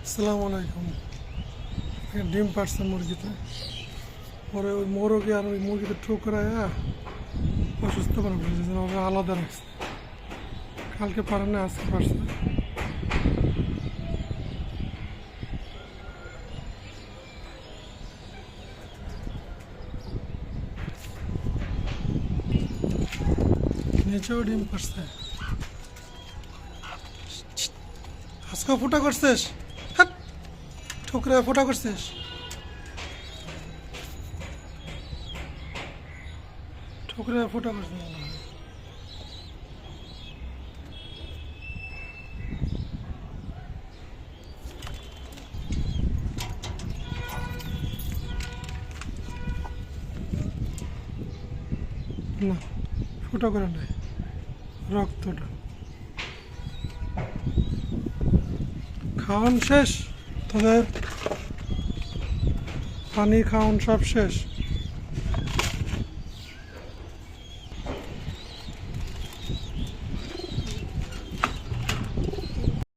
আসসালামু আলাইকুম। ডিম পাড়ছে মুরগিতে, পরে ওই মোরগে আর ওই মুরগিতে ঠোকরায়া অসুস্থ করে ফেলেছে, ওরা আলাদা রাখছে। কালকে পারে না, আজকে পারছে। নিচেও ডিম পাড়ছে। আজকেও ফোটা করছিস? হ্যাঁ, ঠোকরা ফোটা করছিস? ঠোকরা ফোটা করছিস? না, ফোটা করে নাই, রক্তটা। খাওয়ান শেষ তোদের? পানি খাওয়ান সব শেষ?